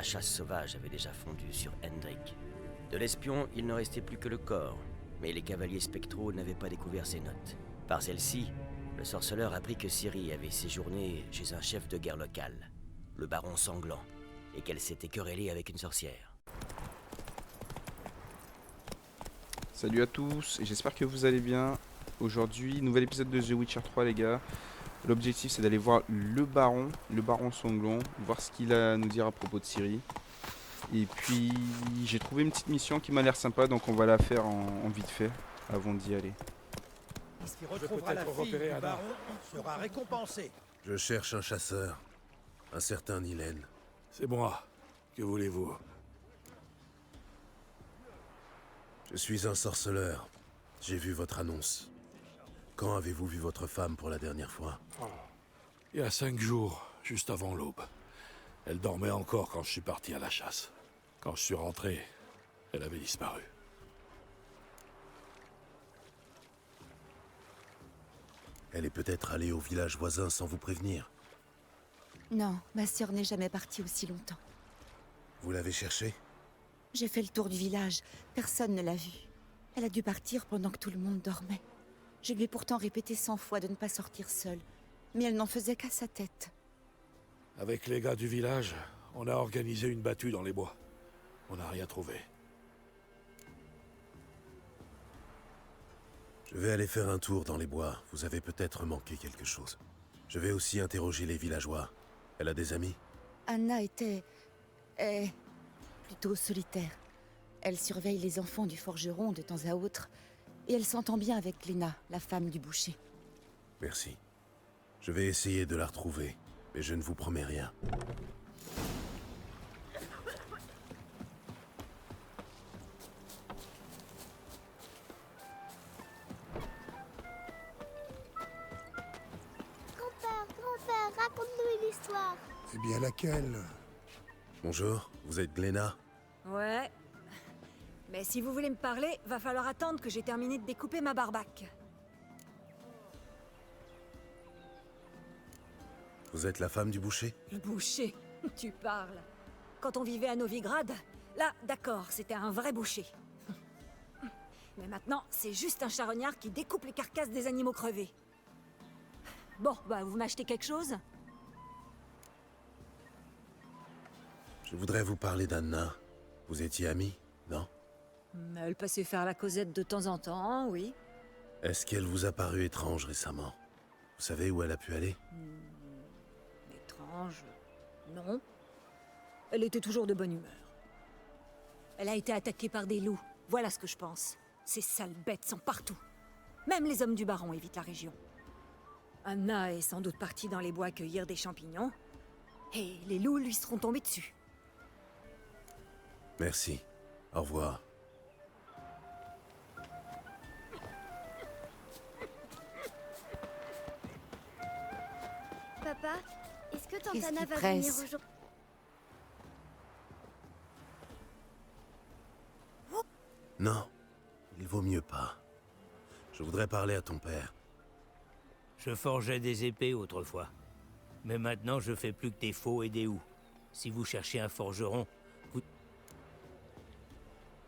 chasse sauvage avait déjà fondu sur Hendrik. De l'espion, il ne restait plus que le corps, mais les cavaliers spectraux n'avaient pas découvert ses notes. Par celle-ci, le sorceleur apprit que Ciri avait séjourné chez un chef de guerre local, le baron Sanglant, et qu'elle s'était querellée avec une sorcière. Salut à tous, et j'espère que vous allez bien. Aujourd'hui, nouvel épisode de The Witcher 3 les gars. L'objectif c'est d'aller voir le baron Sanglant, voir ce qu'il a à nous dire à propos de Ciri. Et puis j'ai trouvé une petite mission qui m'a l'air sympa, donc on va la faire en vite fait avant d'y aller. Qui retrouvera la fille du baron sera récompensé. Je cherche un chasseur, un certain Nilène. C'est moi. Que voulez-vous? Je suis un sorceleur. J'ai vu votre annonce. Quand avez-vous vu votre femme pour la dernière fois? Il y a 5 jours, juste avant l'aube. Elle dormait encore quand je suis parti à la chasse. Quand je suis rentré, elle avait disparu. Elle est peut-être allée au village voisin sans vous prévenir. Non, ma sœur n'est jamais partie aussi longtemps. Vous l'avez cherchée? J'ai fait le tour du village, personne ne l'a vue. Elle a dû partir pendant que tout le monde dormait. Je lui ai pourtant répété 100 fois de ne pas sortir seule, mais elle n'en faisait qu'à sa tête. Avec les gars du village, on a organisé une battue dans les bois. On n'a rien trouvé. Je vais aller faire un tour dans les bois. Vous avez peut-être manqué quelque chose. Je vais aussi interroger les villageois. Elle a des amis? Anna est plutôt solitaire. Elle surveille les enfants du forgeron de temps à autre, et elle s'entend bien avec Gléna, la femme du boucher. Merci. Je vais essayer de la retrouver, mais je ne vous promets rien. Grand-père, raconte-nous une histoire. Eh bien, laquelle? Bonjour, vous êtes Gléna? Ouais. Mais si vous voulez me parler, va falloir attendre que j'ai terminé de découper ma barbaque. Vous êtes la femme du boucher? Le boucher, tu parles. Quand on vivait à Novigrad, là, d'accord, c'était un vrai boucher. Mais maintenant, c'est juste un charognard qui découpe les carcasses des animaux crevés. Bon, bah vous m'achetez quelque chose? Je voudrais vous parler d'Anna. Vous étiez amis, non? Elle passait faire la causette de temps en temps, oui. Est-ce qu'elle vous a paru étrange récemment? Vous savez où elle a pu aller? Étrange. Non. Elle était toujours de bonne humeur. Elle a été attaquée par des loups. Voilà ce que je pense. Ces sales bêtes sont partout. Même les hommes du baron évitent la région. Anna est sans doute partie dans les bois cueillir des champignons. Et les loups lui seront tombés dessus. Merci. Au revoir. Papa, est-ce que Tante Qu'est-ce Anna qui va presse? venir aujourd'hui? Non, il vaut mieux pas. Je voudrais parler à ton père. Je forgeais des épées autrefois. Mais maintenant, je fais plus que des faux et des houx. Si vous cherchez un forgeron, vous...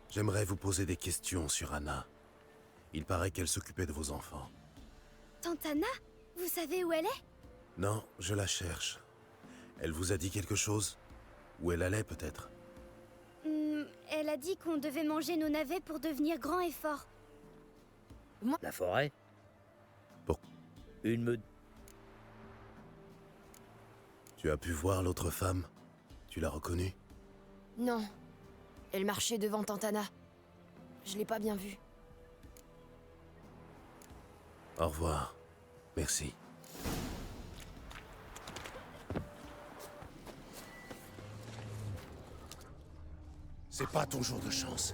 J'aimerais vous poser des questions sur Anna. Il paraît qu'elle s'occupait de vos enfants. Tante Anna? Vous savez où elle est? Non, je la cherche. Elle vous a dit quelque chose? Où elle allait peut-être? Elle a dit qu'on devait manger nos navets pour devenir grands et forts. La forêt? Bon. Une meute... Tu as pu voir l'autre femme? Tu l'as reconnue? Non. Elle marchait devant Tante Anna. Je l'ai pas bien vue. Au revoir. Merci. C'est pas ton jour de chance.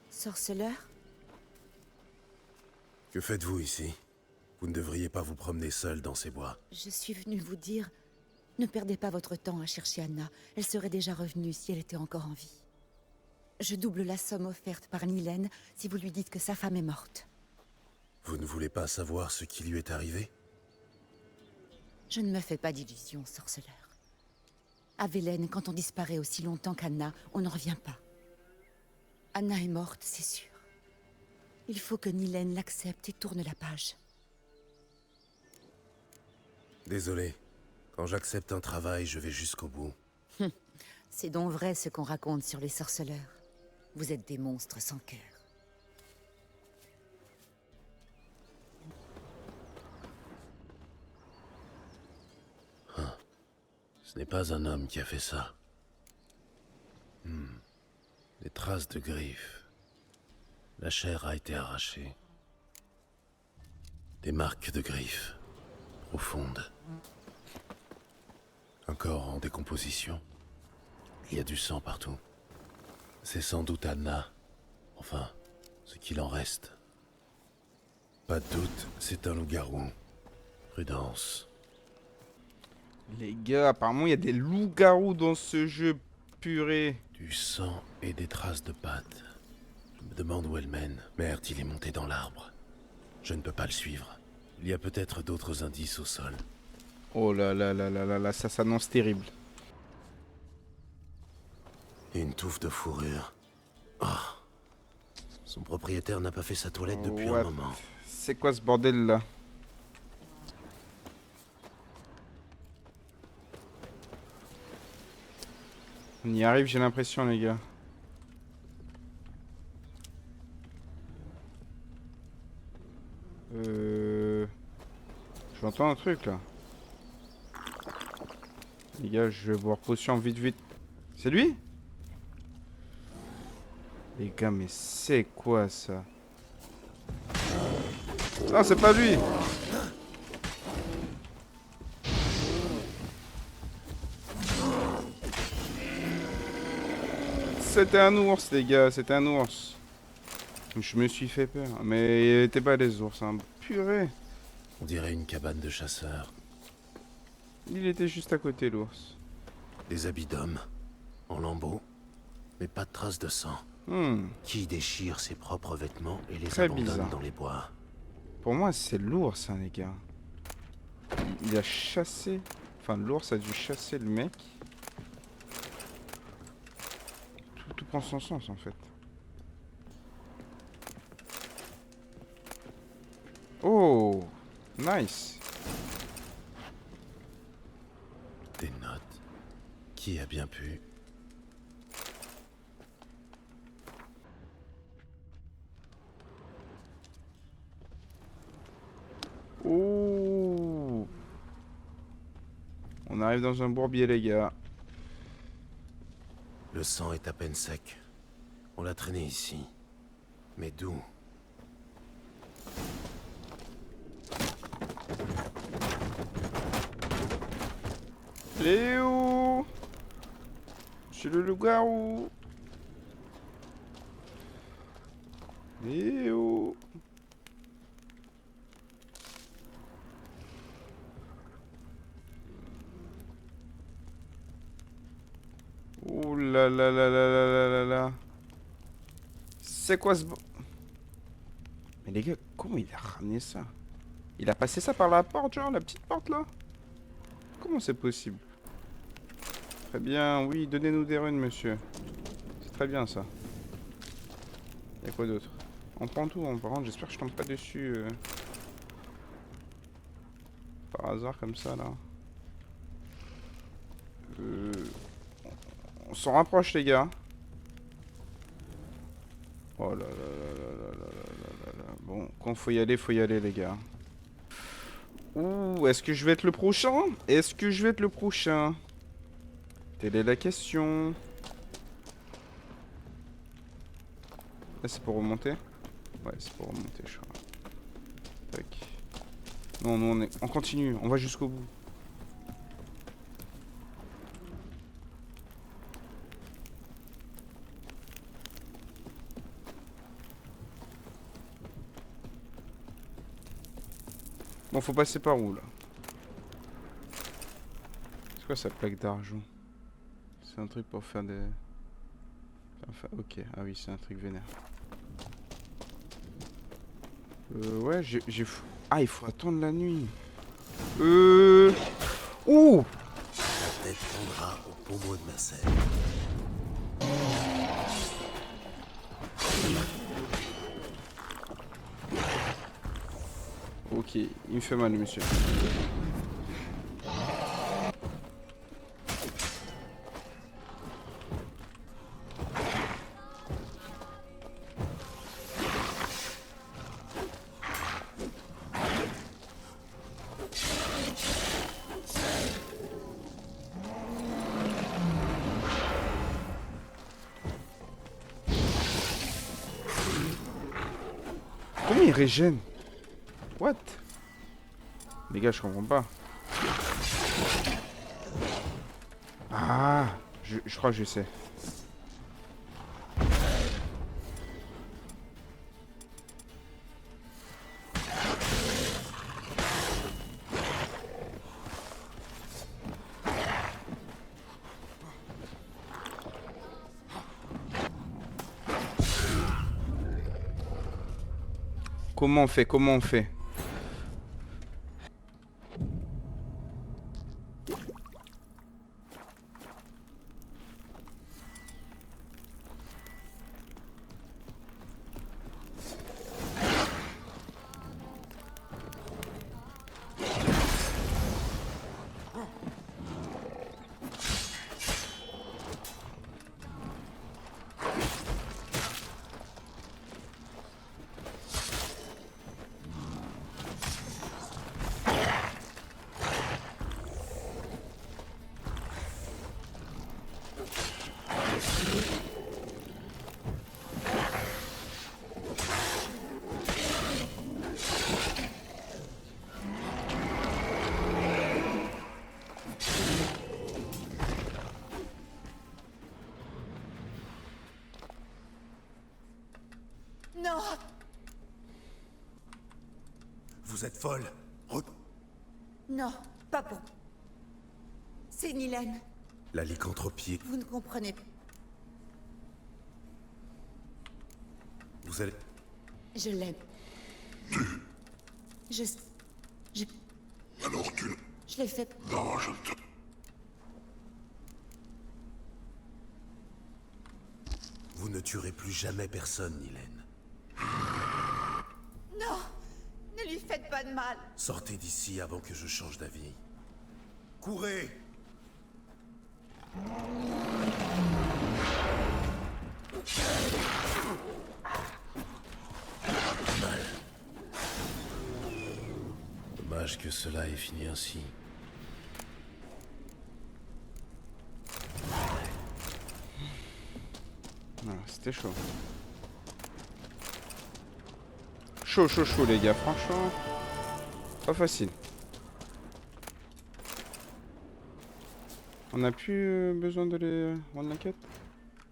Sorceleur? Que faites-vous ici? Vous ne devriez pas vous promener seul dans ces bois. Je suis venue vous dire Ne perdez pas votre temps à chercher Anna. Elle serait déjà revenue si elle était encore en vie. Je double la somme offerte par Nilène si vous lui dites que sa femme est morte. Vous ne voulez pas savoir ce qui lui est arrivé? Je ne me fais pas d'illusions, sorceleur. À Velen, quand on disparaît aussi longtemps qu'Anna, on n'en revient pas. Anna est morte, c'est sûr. Il faut que Nilène l'accepte et tourne la page. Désolé. Quand j'accepte un travail, je vais jusqu'au bout. C'est donc vrai ce qu'on raconte sur les sorceleurs. Vous êtes des monstres sans cœur. Ce n'est pas un homme qui a fait ça. Des traces de griffes. La chair a été arrachée. Des marques de griffes. Profondes. Un corps en décomposition. Il y a du sang partout. C'est sans doute Anna. Enfin, ce qu'il en reste. Pas de doute, c'est un loup-garou. Prudence. Les gars, apparemment il y a des loups-garous dans ce jeu, purée. Du sang et des traces de pattes. Je me demande où elle mène. Merde, il est monté dans l'arbre. Je ne peux pas le suivre. Il y a peut-être d'autres indices au sol. Oh là là là là là là, ça s'annonce terrible. Une touffe de fourrure. Ah. Son propriétaire n'a pas fait sa toilette depuis un moment. C'est quoi ce bordel là? On y arrive, j'ai l'impression, les gars. J'entends un truc là. Les gars, je vais boire potion vite vite. C'est lui? Les gars, mais c'est quoi ça? Non, c'est pas lui. C'était un ours, les gars, c'était un ours. Je me suis fait peur, mais il était pas des ours, hein. Purée. On dirait une cabane de chasseurs. Il était juste à côté, l'ours. Des habits d'hommes, en lambeaux, mais pas de traces de sang. Qui déchire ses propres vêtements et les Très abandonne bizarre. dans les bois? Pour moi, c'est l'ours, hein, les gars. Il a chassé... Enfin, l'ours a dû chasser le mec. Tout prend son sens, en fait. Oh, nice. Des notes. Qui a bien pu? Oh. On arrive dans un bourbier, les gars. Le sang est à peine sec. On l'a traîné ici. Mais d'où? Léo, c'est le loup-garou. Léo. Ouh là là là là là là là là. C'est quoi ce... Mais les gars, comment il a ramené ça? Il a passé ça par la porte, genre, la petite porte là? Comment c'est possible? Très bien, oui, donnez-nous des runes, monsieur. C'est très bien ça. Y'a quoi d'autre? On prend tout, hein. Par contre, j'espère que je tombe pas dessus. Par hasard, comme ça, là. On s'en rapproche, les gars. Oh là là là là là là là là là. Bon, quand faut y aller, les gars. Ouh, est-ce que je vais être le prochain? Est-ce que je vais être le prochain? Telle est la question. Là, c'est pour remonter? Ouais, c'est pour remonter, je crois. Tac. Non, non, on continue, on va jusqu'au bout. Bon, faut passer par où, là? C'est quoi sa plaque d'argent? C'est un truc pour faire des... Enfin, ok, ah oui, c'est un truc vénère. Ouais, j'ai... Ah, il faut attendre la nuit. Ouh! La tête prendra au pommeau de ma selle. Ok, il me fait mal, monsieur. Comment il régène? What? Les gars, je comprends pas. Ah, je crois que je sais. Comment on fait? Comment on fait? Non! Vous êtes folle. Non, pas pour... C'est Nilène. La lycanthropie. Vous ne comprenez pas. Vous allez... Je l'aime. Je... Alors tu... Je l'ai fait... Non, je te... Vous ne tuerez plus jamais personne, Nilène. Non! Ne lui faites pas de mal! Sortez d'ici avant que je change d'avis. Courez! Dommage que cela ait fini ainsi. Ah, c'était chaud. Chaud, chaud, chaud, les gars. Franchement, pas facile. On n'a plus besoin de les rendre la quête?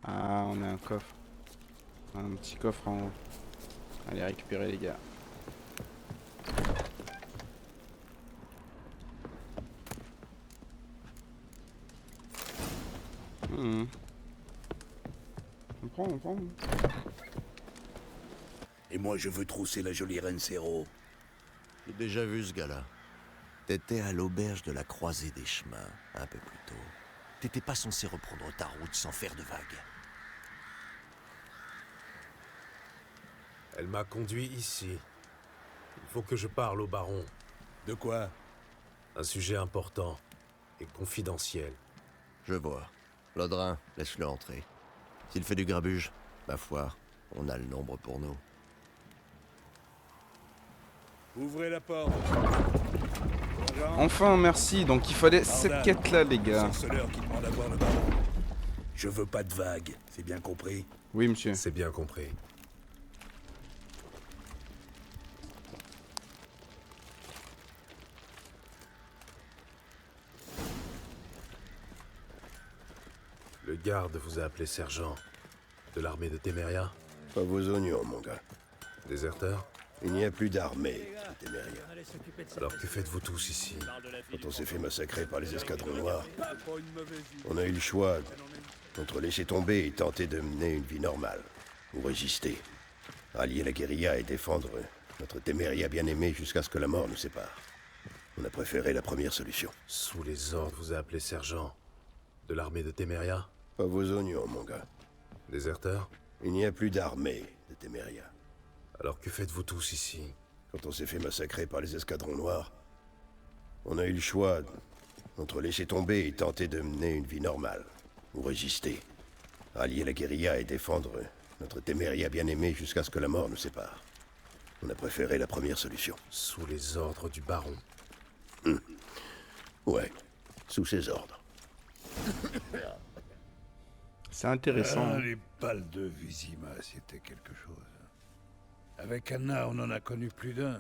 Ah, on a un coffre. Un petit coffre en haut. Allez, récupérer, les gars. On prend, on prend. Et moi, je veux trousser la jolie reine Cero. J'ai déjà vu ce gars-là. T'étais à l'auberge de la Croisée des Chemins, un peu plus tôt. T'étais pas censé reprendre ta route sans faire de vagues. Elle m'a conduit ici. Il faut que je parle au baron. De quoi? Un sujet important et confidentiel. Je vois. Lodrin, laisse-le entrer. S'il fait du grabuge, ma foi, on a le nombre pour nous. Ouvrez la porte. Enfin, merci. Donc il fallait cette quête-là, les gars. Sorceleur qui demande à voir le baron. Je veux pas de vagues, c'est bien compris? Oui, monsieur. C'est bien compris. Le garde vous a appelé sergent de l'armée de Téméria. Pas vos oignons, mon gars. Déserteur? Il n'y a plus d'armée de Téméria. Alors que faites-vous tous ici? Quand on s'est fait massacrer par les escadrons noirs, on a eu le choix entre laisser tomber et tenter de mener une vie normale, ou résister, rallier la guérilla et défendre notre Téméria bien-aimée jusqu'à ce que la mort nous sépare. On a préféré la première solution. Sous les ordres, vous a appelé sergent de l'armée de Téméria? Pas vos oignons, mon gars. Déserteur? Il n'y a plus d'armée de Téméria. Alors que faites-vous tous ici? Quand on s'est fait massacrer par les escadrons noirs, on a eu le choix entre laisser tomber et tenter de mener une vie normale, ou résister, rallier la guérilla et défendre notre Téméria bien-aimée jusqu'à ce que la mort nous sépare. On a préféré la première solution. Sous les ordres du baron? Ouais, sous ses ordres. C'est intéressant. Les balles de Vizima, c'était quelque chose. Avec Anna, on en a connu plus d'un.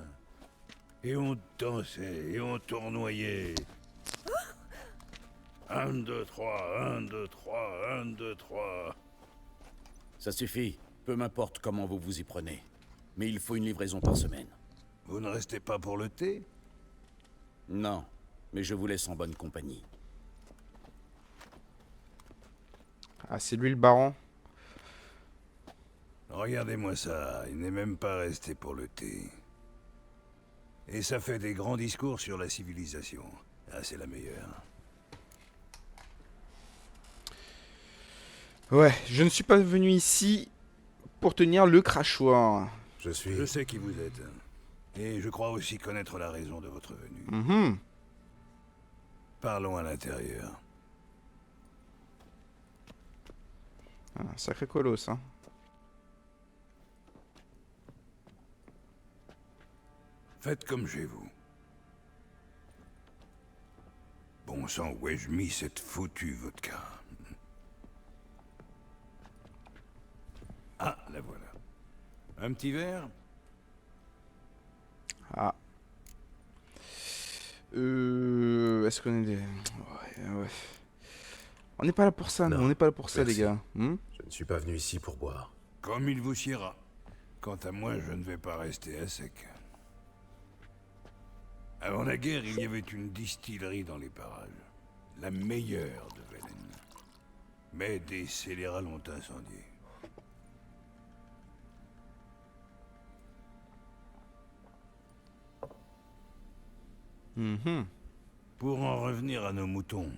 Et on dansait, et on tournoyait. 1, 2, 3, 1, 2, 3, 1, 2, 3. Ça suffit. Peu m'importe comment vous vous y prenez. Mais il faut une livraison par semaine. Vous ne restez pas pour le thé? Non, mais je vous laisse en bonne compagnie. Ah, c'est lui le baron. Regardez-moi ça, il n'est même pas resté pour le thé. Et ça fait des grands discours sur la civilisation. Ah, c'est la meilleure. Ouais, je ne suis pas venu ici pour tenir le crachoir. Je sais qui vous êtes. Et je crois aussi connaître la raison de votre venue. Parlons à l'intérieur. Ah, sacré colosse, hein. Faites comme chez vous. Bon sang, où ai-je mis cette foutue vodka? Ah, la voilà. Un petit verre? Ah. Est-ce qu'on est des... Ouais. On n'est pas là pour ça, non. On n'est pas là pour ça, les gars. Je ne suis pas venu ici pour boire. Comme il vous siera. Quant à moi, je ne vais pas rester à sec. Avant la guerre, il y avait une distillerie dans les parages. La meilleure de Velen. Mais des scélérats l'ont incendiée. Pour en revenir à nos moutons,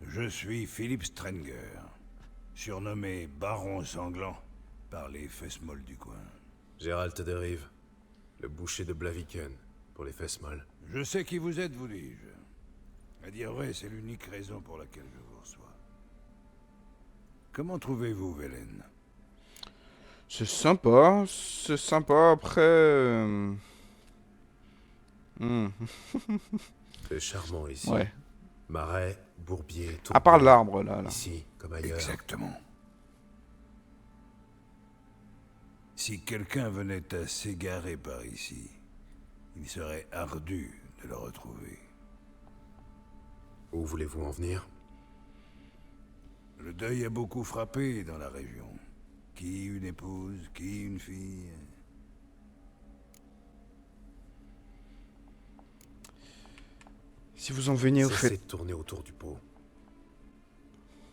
je suis Philippe Strenger, surnommé Baron Sanglant par les fesses molles du coin. Gérald de Rive, le boucher de Blaviken, pour les fesses molles. Je sais qui vous êtes, vous dis-je. À dire vrai, c'est l'unique raison pour laquelle je vous reçois. Comment trouvez-vous Velen? C'est sympa, après... C'est charmant ici. Ouais. Marais, bourbier, tout. À part l'arbre, là. Ici, comme ailleurs. Exactement. Si quelqu'un venait à s'égarer par ici, il serait ardu de le retrouver. Où voulez-vous en venir? Le deuil a beaucoup frappé dans la région. Qui une épouse, qui une fille. Si vous en venez au fait... Cessez de tourner autour du pot.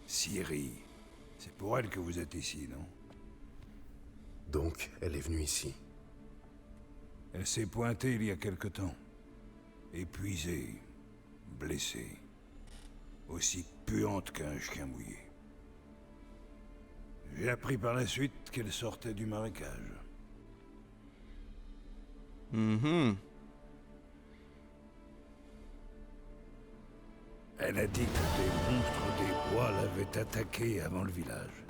Ciri. C'est pour elle que vous êtes ici, non? Donc, elle est venue ici. Elle s'est pointée il y a quelque temps. Épuisée, blessée. Aussi puante qu'un chien mouillé. J'ai appris par la suite qu'elle sortait du marécage. Elle a dit que des monstres des bois l'avaient attaquée avant le village.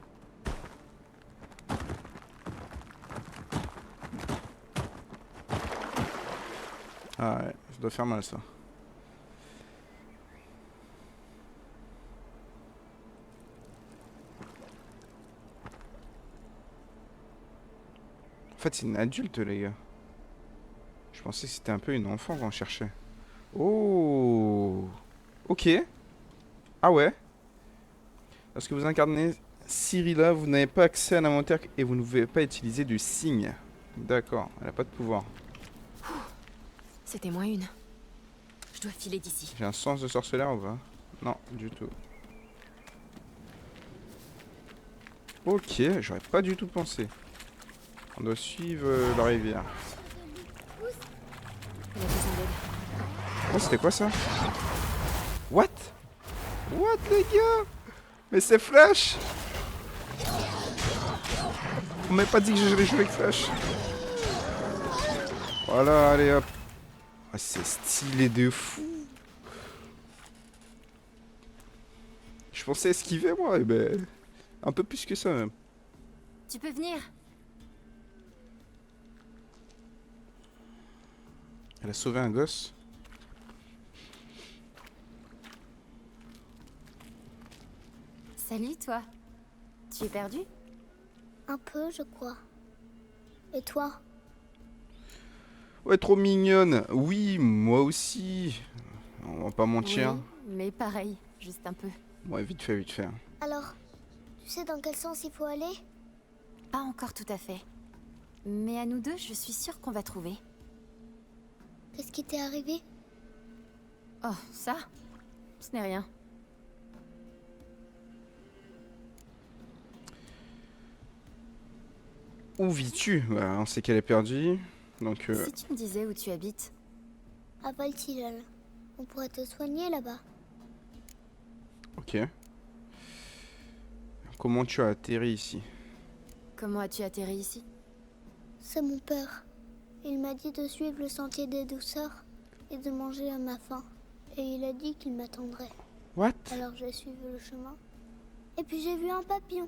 Ah ouais, ça doit faire mal, ça. En fait, c'est une adulte, les gars. Je pensais que c'était un peu une enfant qu'on cherchait. Oh! Ok. Ah ouais. Lorsque vous incarnez Ciri là, vous n'avez pas accès à l'inventaire et vous ne pouvez pas utiliser de signes. D'accord, elle a pas de pouvoir. C'était moins une. Je dois filer d'ici. J'ai un sens de sorceleur ou pas? Non, du tout. Ok, j'aurais pas du tout pensé. On doit suivre la rivière. Il a besoin d'aide. Oh, c'était quoi ça? What? What, les gars? Mais c'est Flash! On m'avait pas dit que j'allais jouer avec Flash. Voilà, allez hop. Ah, c'est stylé de fou. Je pensais esquiver moi, et ben... un peu plus que ça même. Tu peux venir. Elle a sauvé un gosse. Salut, toi. Tu es perdu? Un peu, je crois. Et toi? Ouais, trop mignonne. Oui, moi aussi. On va pas mentir. Oui, mais pareil, juste un peu. Ouais, vite fait, vite fait. Alors, tu sais dans quel sens il faut aller? Pas encore tout à fait. Mais à nous deux, je suis sûre qu'on va trouver. Qu'est-ce qui t'est arrivé? Oh, ça? Ce n'est rien. Où vis-tu? Bah, on sait qu'elle est perdue. Donc, Si tu me disais où tu habites. À Valtillal. On pourrait te soigner là-bas. Ok. Comment tu as atterri ici? Comment as-tu atterri ici? C'est mon père. Il m'a dit de suivre le sentier des douceurs et de manger à ma faim. Et il a dit qu'il m'attendrait. What? Alors j'ai suivi le chemin. Et puis j'ai vu un papillon.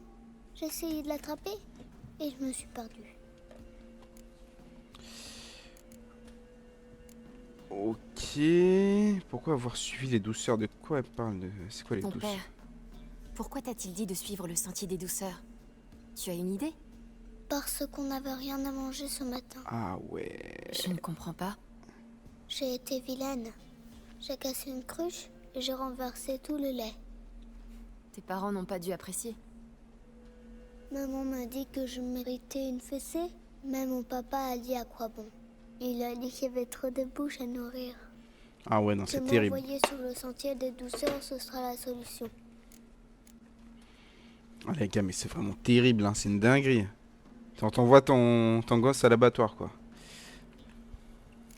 J'ai essayé de l'attraper et je me suis perdue. Ok. Pourquoi avoir suivi les douceurs? De quoi elle parle? C'est quoi les Ton douceurs? père, pourquoi t'a-t-il dit de suivre le sentier des douceurs? Tu as une idée? Parce qu'on n'avait rien à manger ce matin. Ah ouais. Je ne comprends pas. J'ai été vilaine. J'ai cassé une cruche et j'ai renversé tout le lait. Tes parents n'ont pas dû apprécier. Maman m'a dit que je méritais une fessée, mais mon papa a dit à quoi bon. Il a dit qu'il y avait trop de bouches à nourrir. Ah ouais, non, c'est terrible. M'envoyer sur le sentier des douceurs, ce sera la solution. Ah les gars, mais c'est vraiment terrible, hein. C'est une dinguerie. T'envoies ton gosse à l'abattoir, quoi.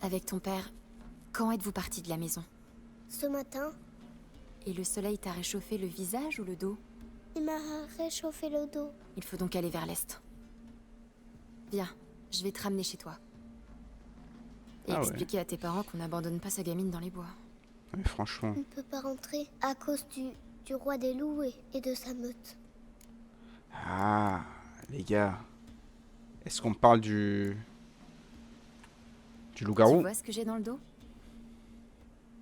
Avec ton père, quand êtes-vous partis de la maison? Ce matin, Et le soleil t'a réchauffé le visage ou le dos? il m'a réchauffé le dos. Il faut donc aller vers l'est. Viens, je vais te ramener chez toi. Et Ah ouais. expliquer à tes parents qu'on n'abandonne pas sa gamine dans les bois. Mais franchement. On ne peut pas rentrer à cause du roi des loups et de sa meute. Ah, les gars. Est-ce qu'on parle du Tu loup-garou? vois ce que j'ai dans le dos?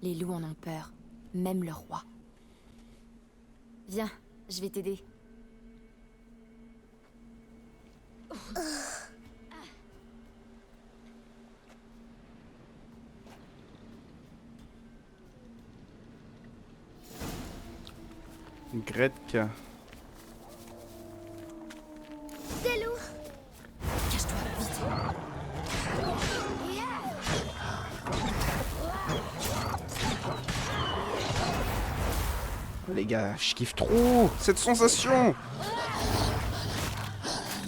Les loups en ont peur, même le roi. Viens, je vais t'aider. Gretka. Des loups! Cache-toi, vite! Les gars, je kiffe trop cette sensation.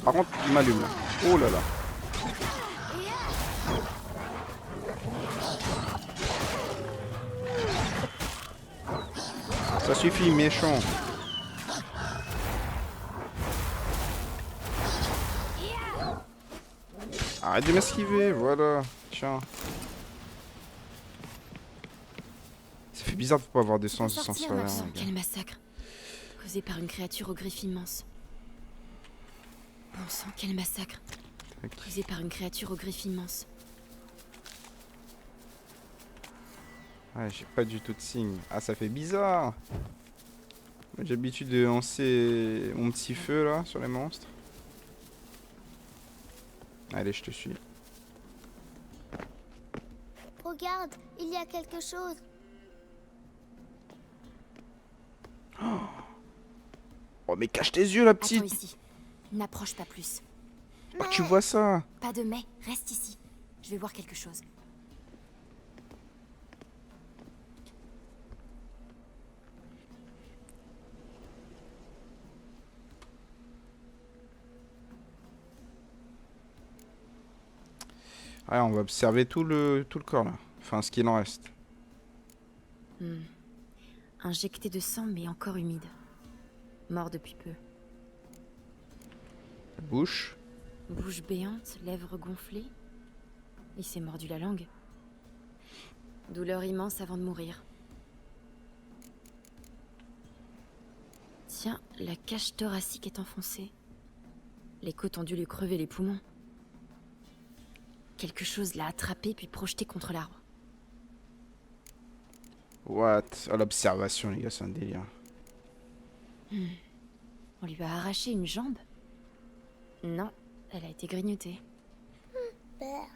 Par contre, il m'allume là. Oh là là. Ça suffit, méchant. Arrête de m'esquiver, voilà. Tiens. Ça fait bizarre de pas avoir des sens de Sortir sensoriel. maintenant, quel massacre. Causé par une créature aux griffes immenses. Bon sang, quel massacre. Causé par une créature aux griffes immenses. Ouais, j'ai pas du tout de signe. Ah, ça fait bizarre. J'ai l'habitude de lancer mon petit feu là sur les monstres. Allez, je te suis. Regarde, il y a quelque chose. Oh, mais cache tes yeux, la petite. Attends ici. N'approche pas plus. Oh, tu vois ça? Pas de mais, reste ici. Je vais voir quelque chose. Ouais, on va observer tout le corps là. Enfin, ce qu'il en reste. Injecté de sang, mais encore humide. Mort depuis peu. La bouche. Bouche béante, lèvres gonflées. Il s'est mordu la langue. Douleur immense avant de mourir. Tiens, la cage thoracique est enfoncée. Les côtes ont dû lui crever les poumons. Quelque chose l'a attrapé puis projeté contre l'arbre. What? À l'observation, les gars, c'est un délire. On lui a arraché une jambe? Non, elle a été grignotée. Berk,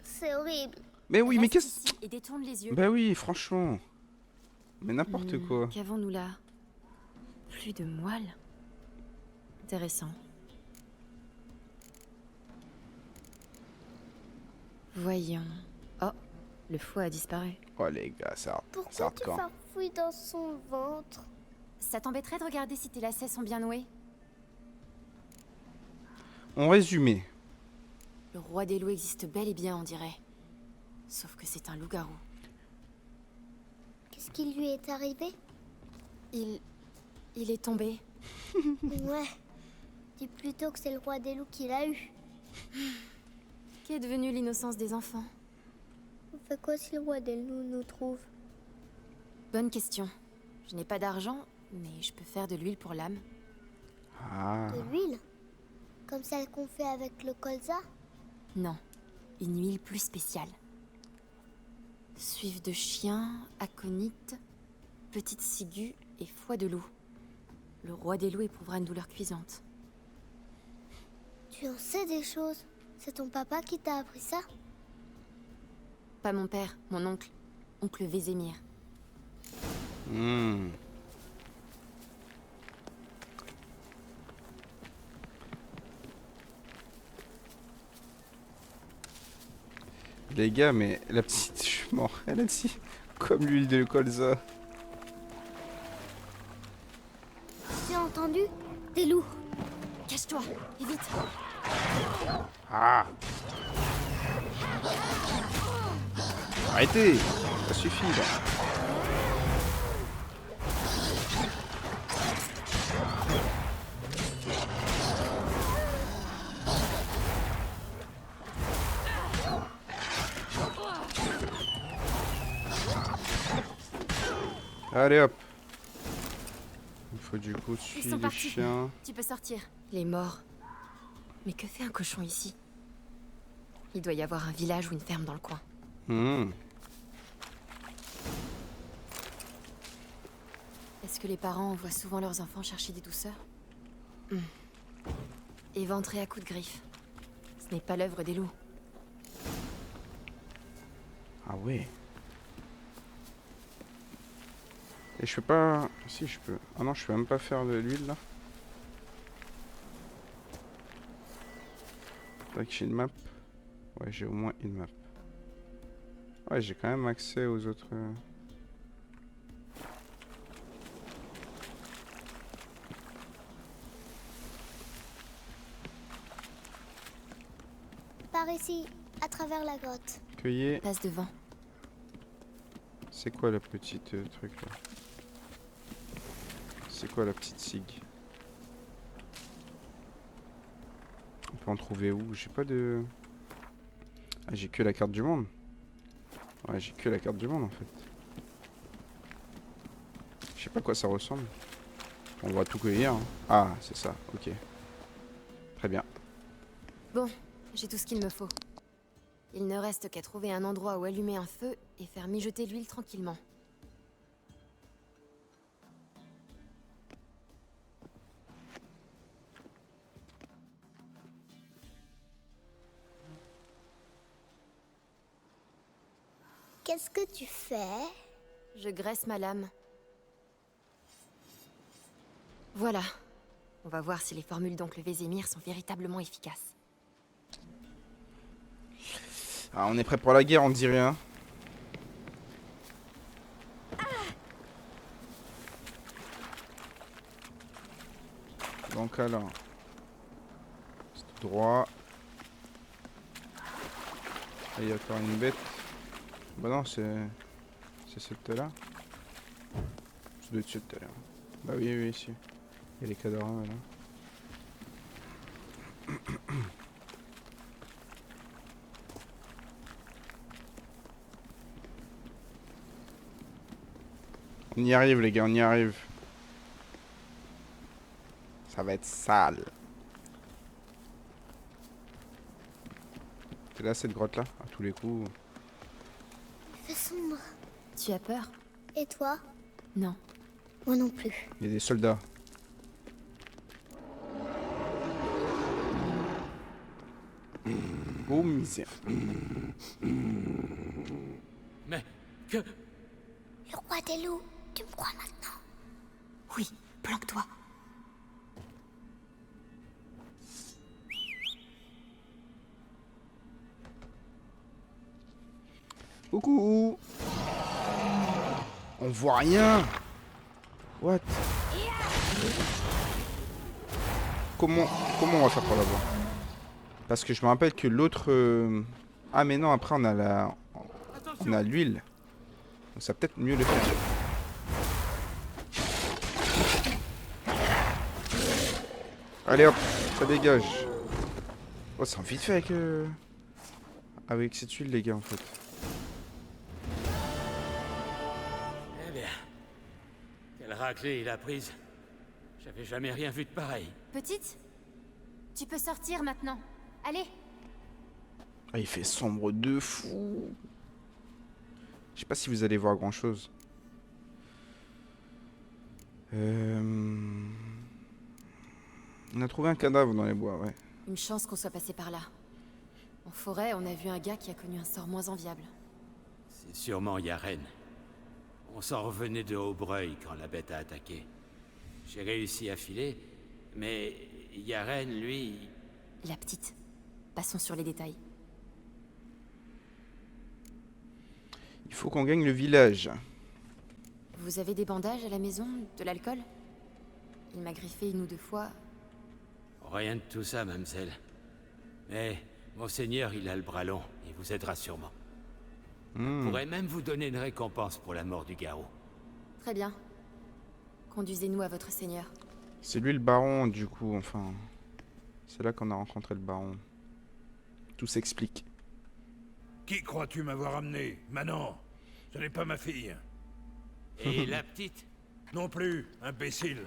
c'est horrible. Mais oui, mais Reste qu'est-ce... ici et détourne les yeux. Bah oui, franchement. Mais n'importe quoi. Qu'avons-nous là? Plus de moelle? Intéressant. Voyons. Oh, le foie a disparu. Oh les gars, ça Pourquoi tu farfouilles dans son ventre? Ça t'embêterait de regarder si tes lacets sont bien noués? En résumé. Le roi des loups existe bel et bien, on dirait. Sauf que c'est un loup-garou. Qu'est-ce qui lui est arrivé? Il est tombé. Ouais. Dis plutôt que c'est le roi des loups qui l'a eu. Qu'est devenue l'innocence des enfants? On fait quoi si le roi des loups nous trouve? Bonne question. Je n'ai pas d'argent, mais je peux faire de l'huile pour l'âme. Ah. De l'huile? Comme celle qu'on fait avec le colza? Non, une huile plus spéciale. Suive de chien, aconite, petite ciguë et foie de loup. Le roi des loups éprouvera une douleur cuisante. Tu en sais des choses. C'est ton papa qui t'a appris ça? Pas mon père, mon oncle. Oncle Vézémir. Les gars, mais la petite, je suis mort. Elle a dit comme l'huile de colza. Tu as entendu? Des loups. Cache-toi, et vite. Ah. Arrêtez. Ça suffit là. Allez hop. Il faut du coup Ils suivre sont les partis. chiens. Tu peux sortir. Il est mort. Mais que fait un cochon ici? Il doit y avoir un village ou une ferme dans le coin. Est-ce que les parents voient souvent leurs enfants chercher des douceurs? Éventrés à coups de griffes. Ce n'est pas l'œuvre des loups. Ah ouais. Et je peux pas... Si, je peux. Ah non, je peux même pas faire de l'huile, là. Faudrait que j'ai une map. Ouais, j'ai au moins une map. Ouais, j'ai quand même accès aux autres... Par ici, à travers la grotte. Cueillez. Passe devant. C'est quoi la petite truc, là? C'est quoi la petite cigue? On peut en trouver où? J'ai pas de... Ah, j'ai que la carte du monde. Ouais, j'ai que la carte du monde en fait. Je sais pas à quoi ça ressemble. On va tout cueillir. Hein. Ah, c'est ça, ok. Très bien. Bon, j'ai tout ce qu'il me faut. Il ne reste qu'à trouver un endroit où allumer un feu et faire mijoter l'huile tranquillement. Qu'est-ce que tu fais? Je graisse ma lame. Voilà. On va voir si les formules d'oncle Vézémir sont véritablement efficaces. Ah, on est prêt pour la guerre, on dirait, hein. Donc alors, c'est tout droit. Ah, il y a encore une bête. Bah non, c'est cette là. Ça doit être cette là. Bah oui, oui, ici. Il y a les cadavres là. On y arrive les gars, on y arrive. Ça va être sale. C'est là cette grotte là, à tous les coups. Il fait sombre. Tu as peur? Et toi? Non. Moi non plus. Il y a des soldats. Oh misère. Mais que... Le roi des loups, tu me crois maintenant? Oui, planque-toi. Coucou. On voit rien. What? Comment on va faire pour la voir? Parce que je me rappelle que l'autre... Ah mais non, après on a la... On a l'huile. Donc ça peut être mieux le faire. Allez hop, ça dégage. Oh, c'est vite fait avec... Avec cette huile les gars en fait. Eh bien... Quelle raclée il a prise. J'avais jamais rien vu de pareil. Petite, tu peux sortir maintenant. Allez. Ah, il fait sombre de fou. Je sais pas si vous allez voir grand chose. On a trouvé un cadavre dans les bois, ouais. Une chance qu'on soit passé par là. En forêt, on a vu un gars qui a connu un sort moins enviable. C'est sûrement Yaren. On s'en revenait de Haubreuil quand la bête a attaqué. J'ai réussi à filer, mais Yaren, lui... La petite. Passons sur les détails. Il faut qu'on gagne le village. Vous avez des bandages à la maison? De l'alcool? Il m'a griffé 1 ou 2 fois. Rien de tout ça, mademoiselle. Mais Monseigneur, il a le bras long. Il vous aidera sûrement. Je pourrais même vous donner une récompense pour la mort du garrot. Très bien. Conduisez-nous à votre seigneur. C'est lui le baron, du coup, enfin... C'est là qu'on a rencontré le baron. Tout s'explique. Qui crois-tu m'avoir amené? Manon, ce n'est pas ma fille. Et la petite? Non plus, imbécile.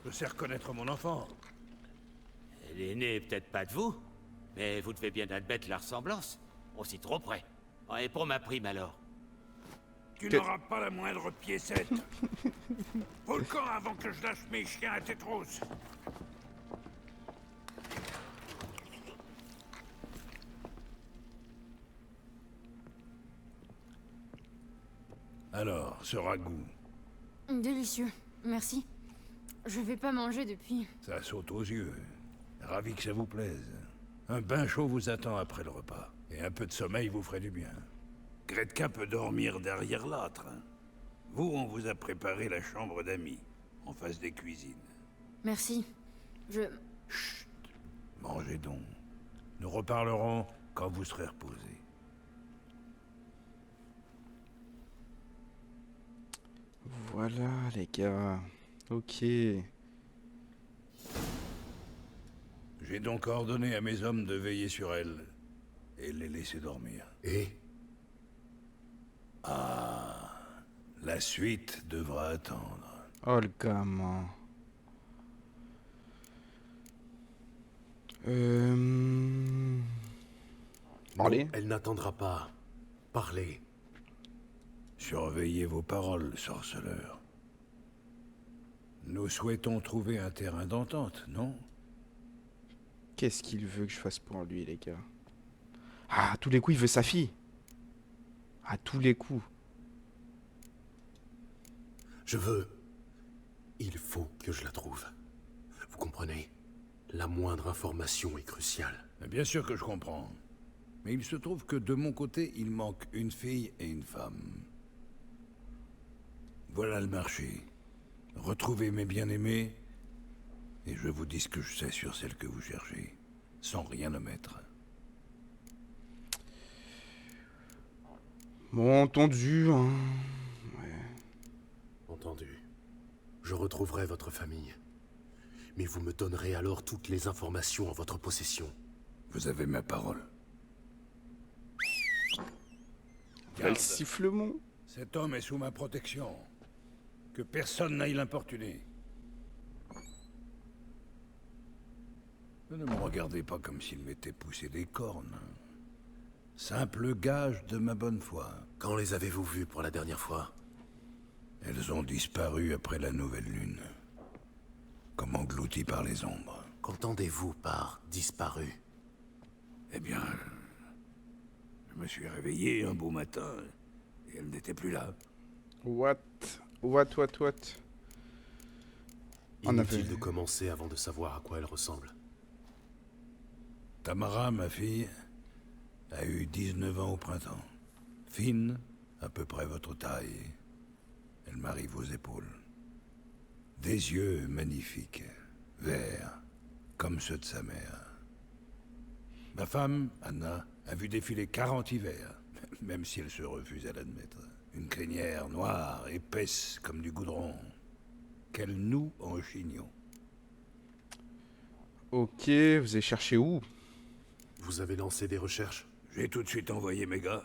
Je sais reconnaître mon enfant. Elle est née peut-être pas de vous, mais vous devez bien admettre la ressemblance. Aussi trop près. Et pour ma prime alors? Tu n'auras pas la moindre piécette. Faut le camp avant que je lâche mes chiens à Tétros. Alors, ce ragoût, Délicieux. Merci. Je vais pas manger depuis... ça saute aux yeux. Ravi que ça vous plaise. Un bain chaud vous attend après le repas. Et un peu de sommeil vous ferait du bien. Gretkin peut dormir derrière l'âtre. Hein. Vous, on vous a préparé la chambre d'amis, en face des cuisines. Merci. Je... Chut. Mangez donc. Nous reparlerons quand vous serez reposés. Voilà les gars. Ok. J'ai donc ordonné à mes hommes de veiller sur elle et les laisser dormir. Et? Ah, la suite devra attendre. Oh le gamin. Parlez. Non, elle n'attendra pas. Parlez. Surveillez vos paroles, sorceleur. Nous souhaitons trouver un terrain d'entente, non? Qu'est-ce qu'il veut que je fasse pour lui, les gars? Ah, à tous les coups, il veut sa fille. À tous les coups. Je veux... Il faut que je la trouve. Vous comprenez? La moindre information est cruciale. Bien sûr que je comprends. Mais il se trouve que de mon côté, il manque une fille et une femme. Voilà le marché. Retrouvez mes bien-aimés, et je vous dis ce que je sais sur celle que vous cherchez, sans rien omettre. Bon, entendu, hein. Ouais. Entendu. Je retrouverai votre famille. Mais vous me donnerez alors toutes les informations en votre possession. Vous avez ma parole. Quel sifflement. Cet homme est sous ma protection. Que personne n'aille l'importuner. Ne me regardez pas comme s'il m'était poussé des cornes. Simple gage de ma bonne foi. Quand les avez-vous vus pour la dernière fois? Elles ont disparu après la nouvelle lune. Comme englouties par les ombres. Qu'entendez-vous par disparu? Eh bien, je me suis réveillé un beau matin et elles n'étaient plus là. What? Inutile de commencer avant de savoir à quoi elle ressemble. Tamara, ma fille, a eu 19 ans au printemps. Fine, à peu près votre taille. Elle m'arrive aux épaules. Des yeux magnifiques, verts, comme ceux de sa mère. Ma femme, Anna, a vu défiler 40 hivers, même si elle se refuse à l'admettre. Une crinière noire, épaisse comme du goudron, qu'elle noue en chignon. Ok, vous avez cherché où? Vous avez lancé des recherches? J'ai tout de suite envoyé mes gars.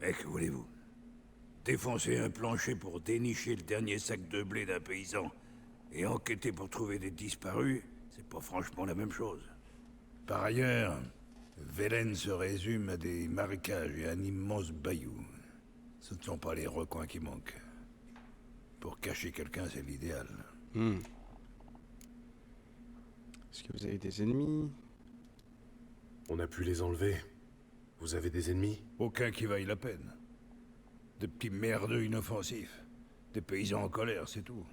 Mais que voulez-vous? Défoncer un plancher pour dénicher le dernier sac de blé d'un paysan et enquêter pour trouver des disparus, c'est pas franchement la même chose. Par ailleurs, Velen se résume à des marécages et un immense bayou. Ce ne sont pas les recoins qui manquent. Pour cacher quelqu'un, c'est l'idéal. Est-ce que vous avez des ennemis? On a pu les enlever. Vous avez des ennemis? Aucun qui vaille la peine. Des petits merdeux inoffensifs. Des paysans en colère, c'est tout.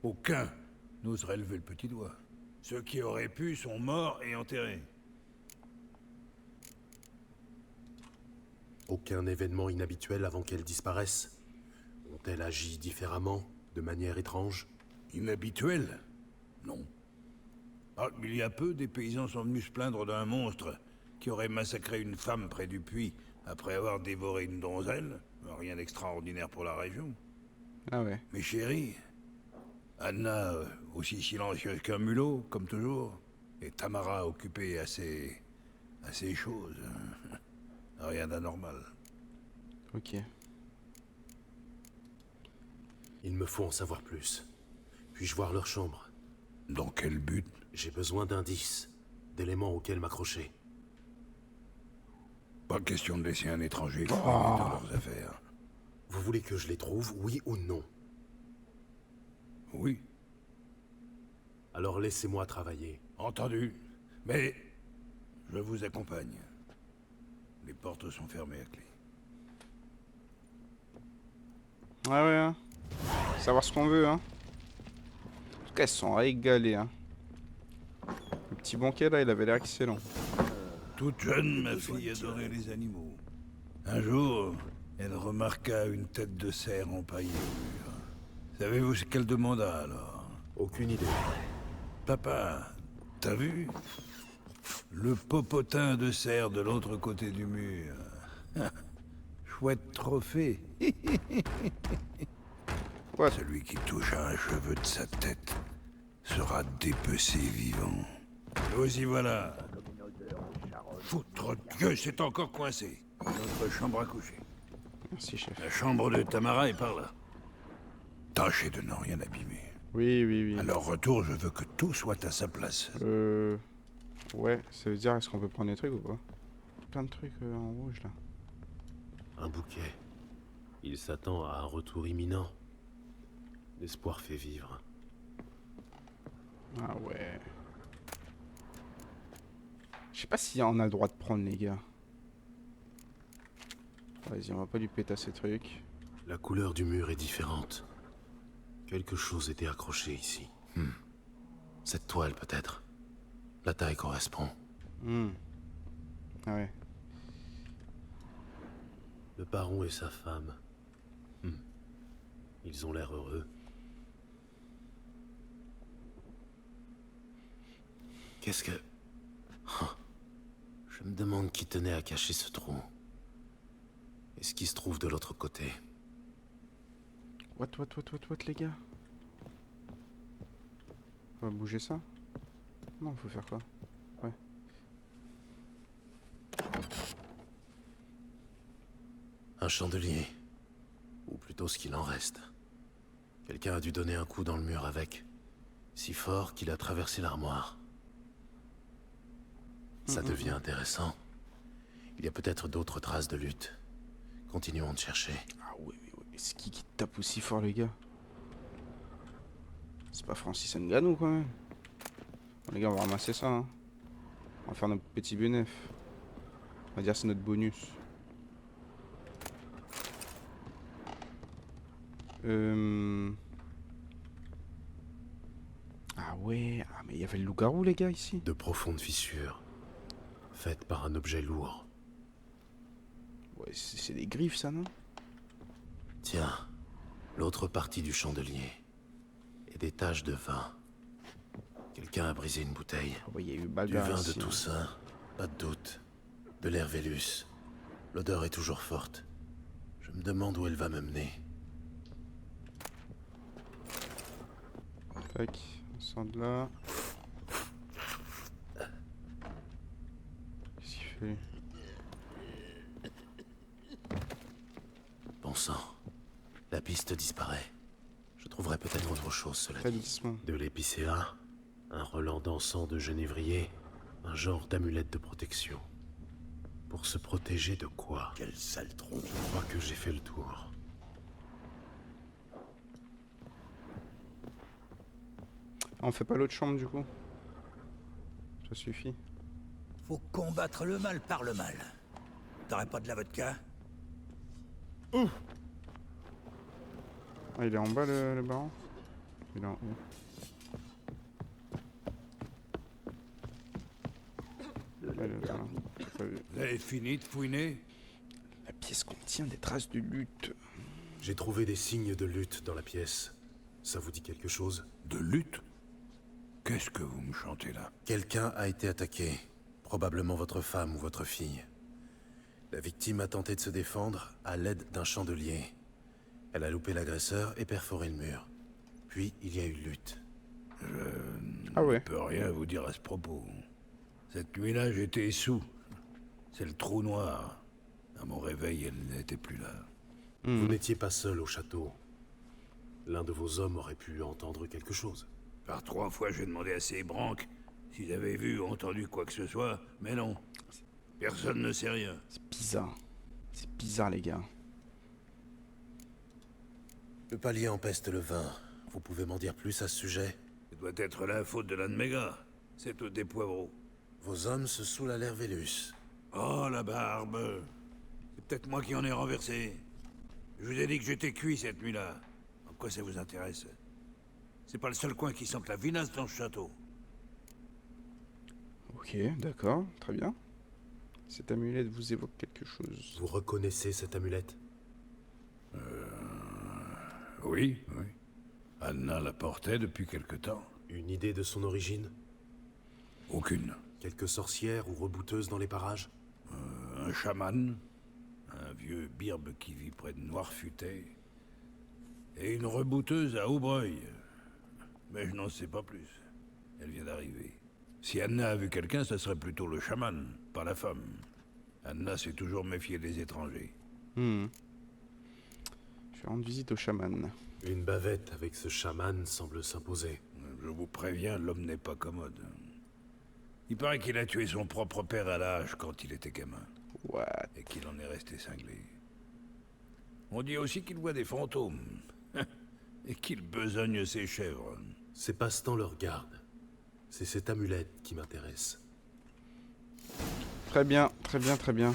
Aucun n'oserait lever le petit doigt. Ceux qui auraient pu sont morts et enterrés. Aucun événement inhabituel avant qu'elles disparaissent? Ont-elles agi différemment, de manière étrange? Inhabituel? Non. Ah, il y a peu, des paysans sont venus se plaindre d'un monstre qui aurait massacré une femme près du puits après avoir dévoré une donzelle. Rien d'extraordinaire pour la région. Ah ouais. Mais chérie, Anna, aussi silencieuse qu'un mulot, comme toujours, et Tamara occupée à ces choses. Rien d'anormal. Ok. Il me faut en savoir plus. Puis-je voir leur chambre? Dans quel but? J'ai besoin d'indices, d'éléments auxquels m'accrocher. Pas question de laisser un étranger fouiller dans leurs affaires. Vous voulez que je les trouve, oui ou non? Oui. Alors laissez-moi travailler. Entendu. Mais je vous accompagne. Les portes sont fermées à clé. Ouais, ouais, hein. Savoir ce qu'on veut, hein. En tout cas, elles sont régalées, hein. Le petit banquet, là, il avait l'air excellent. Toute jeune, ma fille adorait les animaux. Un jour, elle remarqua une tête de cerf empaillée au mur. Savez-vous ce qu'elle demanda, alors? Aucune idée. Papa, t'as vu? Le popotin de cerf de l'autre côté du mur. Chouette trophée. What? Celui qui touche à un cheveu de sa tête sera dépecé vivant. Nous y voilà. Foutre Dieu, c'est encore coincé. Notre chambre à coucher. Merci, chef. La chambre de Tamara est par là. Tâchez de n'en rien abîmer. Oui, oui, oui. À leur retour, je veux que tout soit à sa place. Ouais, ça veut dire, est-ce qu'on peut prendre des trucs ou pas? Plein de trucs en rouge, là. Un bouquet. Il s'attend à un retour imminent. L'espoir fait vivre. Ah ouais. Je sais pas si on a le droit de prendre, les gars. Vas-y, on va pas lui péter ces trucs. La couleur du mur est différente. Quelque chose était accroché ici. Cette toile, peut-être. La taille correspond. Ah ouais. Le baron et sa femme. Ils ont l'air heureux. Qu'est-ce que... Je me demande qui tenait à cacher ce trou. Et ce qui se trouve de l'autre côté. What, les gars? On va bouger ça? Non, faut faire quoi? Ouais. Un chandelier. Ou plutôt ce qu'il en reste. Quelqu'un a dû donner un coup dans le mur avec. Si fort qu'il a traversé l'armoire. Ça devient intéressant. Il y a peut-être d'autres traces de lutte. Continuons de chercher. Ah oui. C'est qui tape aussi fort, les gars? C'est pas Francis Ngannou, quand même. Bon, les gars, on va ramasser ça, hein. On va faire notre petit bénéf. On va dire c'est notre bonus. Ah ouais, mais il y avait le loup-garou, les gars, ici. De profondes fissures. Faites par un objet lourd. Ouais, c'est des griffes, ça, non? Tiens, l'autre partie du chandelier. Et des taches de vin. Quelqu'un a brisé une bouteille. Ah ouais, y a eu du bagarre vin ici, de Toussaint, pas de doute. De l'Hervélus. L'odeur est toujours forte. Je me demande où elle va me mener. Tac, on sort de là. Qu'est-ce qu'il fait? Bon sang. La piste disparaît. Je trouverai peut-être autre chose, cela dit. De l'épicéa, un relent d'encens de genévrier, un genre d'amulette de protection. Pour se protéger de quoi? Quel sale tronc. Je crois que j'ai fait le tour. On fait pas l'autre chambre, du coup? Ça suffit. Faut combattre le mal par le mal. T'aurais pas de la vodka? Ah, il est en bas, le baron? Il est en haut. Vous avez fini de fouiner? La pièce contient des traces de lutte. J'ai trouvé des signes de lutte dans la pièce. Ça vous dit quelque chose? De lutte? Qu'est-ce que vous me chantez là? Quelqu'un a été attaqué. Probablement votre femme ou votre fille. La victime a tenté de se défendre à l'aide d'un chandelier. Elle a loupé l'agresseur et perforé le mur. Puis il y a eu lutte. Je ne peux rien vous dire à ce propos. Cette nuit-là, j'étais sous. C'est le trou noir. À mon réveil, elle n'était plus là. Vous n'étiez pas seul au château. L'un de vos hommes aurait pu entendre quelque chose. Par 3 fois, j'ai demandé à ces branques s'ils avaient vu ou entendu quoi que ce soit, mais non. Personne ne sait rien. C'est bizarre. C'est bizarre, les gars. Le palier empeste le vin. Vous pouvez m'en dire plus à ce sujet? Ça doit être la faute de l'un de mes gars. C'est des poivreaux. Vos hommes se saoulent à l'Hervélus. Oh, la barbe. C'est peut-être moi qui en ai renversé. Je vous ai dit que j'étais cuit cette nuit-là. En quoi ça vous intéresse? C'est pas le seul coin qui sente la vinasse dans ce château. Ok, d'accord, très bien. Cette amulette vous évoque quelque chose. Vous reconnaissez cette amulette? Oui. Anna la portait depuis quelque temps. Une idée de son origine? Aucune. Quelques sorcières ou rebouteuses dans les parages? Un chaman. Un vieux birbe qui vit près de Noirfutet. Et une rebouteuse à Aubreuil. Mais je n'en sais pas plus. Elle vient d'arriver. Si Anna a vu quelqu'un, ça serait plutôt le chaman, pas la femme. Anna s'est toujours méfiée des étrangers. Je vais rendre visite au chaman. Une bavette avec ce chaman semble s'imposer. Je vous préviens, l'homme n'est pas commode. Il paraît qu'il a tué son propre père à la hache quand il était gamin. What? Et qu'il en est resté cinglé. On dit aussi qu'il voit des fantômes. Et qu'il besogne ses chèvres. Ces passe-temps leur gardent. C'est cette amulette qui m'intéresse. Très bien, très bien, très bien.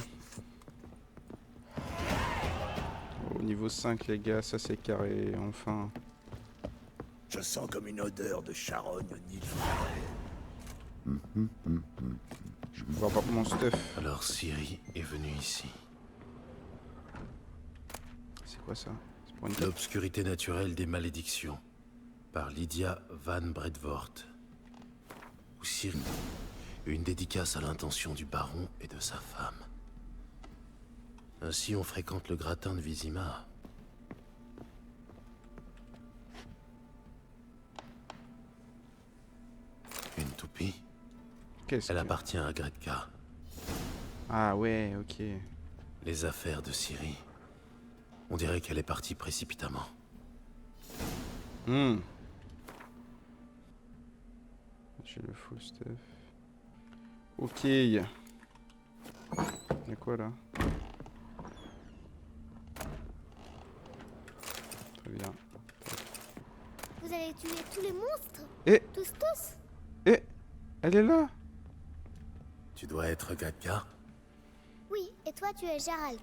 Au niveau 5, les gars, ça c'est carré, enfin. Je sens comme une odeur de charogne au nid. Je vais pouvoir voir mon stuff. Alors Ciri est venue ici. quoi ça? C'est pour une... L'obscurité naturelle des malédictions, par Lydia Van Bredvoort. Ou Ciri. Une dédicace à l'intention du baron et de sa femme. Ainsi on fréquente le gratin de Vizima. Une toupie. Elle appartient à Gretka. Ah ouais, ok. Les affaires de Ciri. On dirait qu'elle est partie précipitamment. J'ai le full stuff. Ok. Y'a quoi là? Très bien. Vous allez tuer tous les monstres? Et tous? Et elle est là. Tu dois être Gretka? Oui, et toi tu es Gérald.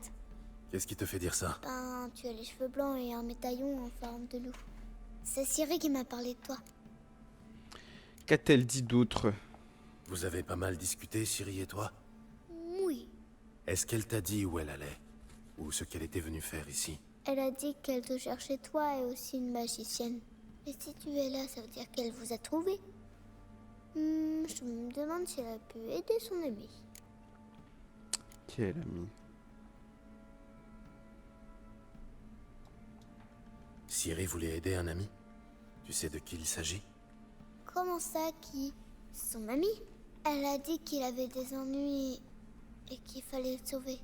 Qu'est-ce qui te fait dire ça? Ben, tu as les cheveux blancs et un médaillon en forme de loup. C'est Ciri qui m'a parlé de toi. Qu'a-t-elle dit d'autre? Vous avez pas mal discuté, Ciri et toi? Oui. Est-ce qu'elle t'a dit où elle allait? Ou ce qu'elle était venue faire ici? Elle a dit qu'elle te cherchait toi et aussi une magicienne. Et si tu es là, ça veut dire qu'elle vous a trouvé. Je me demande si elle a pu aider son ami. Quel ami? Ciri voulait aider un ami? Tu sais de qui il s'agit? Comment ça, qui? Son ami? Elle a dit qu'il avait des ennuis et qu'il fallait le sauver.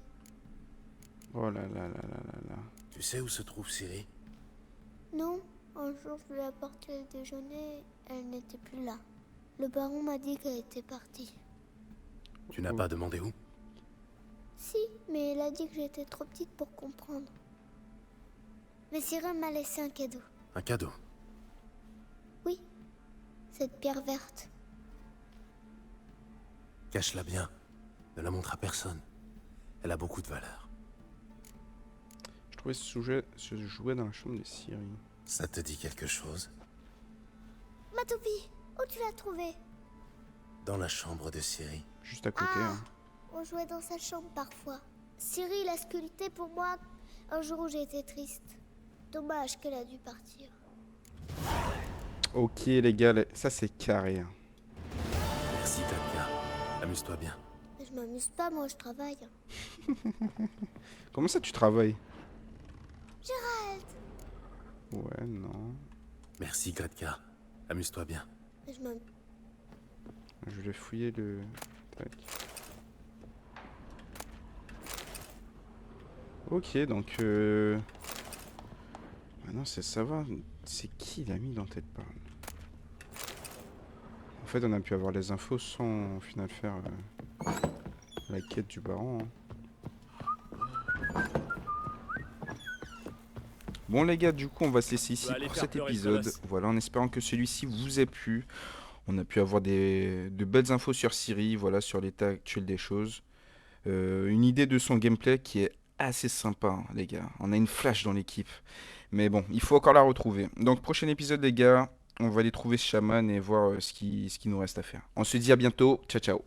Oh là là là là là là. Tu sais où se trouve Ciri? Non, un jour je lui ai apporté le déjeuner, elle n'était plus là. Le baron m'a dit qu'elle était partie. Tu n'as pas demandé où? Si, mais elle a dit que j'étais trop petite pour comprendre. Mais Ciri m'a laissé un cadeau. Un cadeau? Oui, cette pierre verte. Cache-la bien. Ne la montre à personne. Elle a beaucoup de valeur. Je trouvais ce jouet dans la chambre de Ciri. Ça te dit quelque chose? Ma toupie, où tu l'as trouvée? Dans la chambre de Ciri. Juste à côté, Ah, hein. on jouait dans sa chambre parfois. Ciri l'a sculpté pour moi un jour où j'étais triste. Dommage qu'elle a dû partir. Ok les gars, ça c'est carré. Hein. Merci Gretka. Amuse-toi bien. Je m'amuse pas, moi je travaille. Comment ça tu travailles? Gérald! Ouais, non. Merci Gretka. Amuse-toi bien. Je vais fouiller le... Tac. Ok, donc... Maintenant c'est savoir... C'est qui l'ami dont elle parle? En fait, on a pu avoir les infos sans au final faire la quête du baron. Hein. Bon les gars, du coup on va se laisser ici pour cet épisode. Voilà, en espérant que celui-ci vous ait plu. On a pu avoir de belles infos sur Ciri, voilà, sur l'état actuel des choses. Une idée de son gameplay qui est assez sympa, hein, les gars. On a une flash dans l'équipe. Mais bon, il faut encore la retrouver. Donc prochain épisode les gars, on va aller trouver ce chaman et voir ce qui nous reste à faire. On se dit à bientôt, ciao ciao.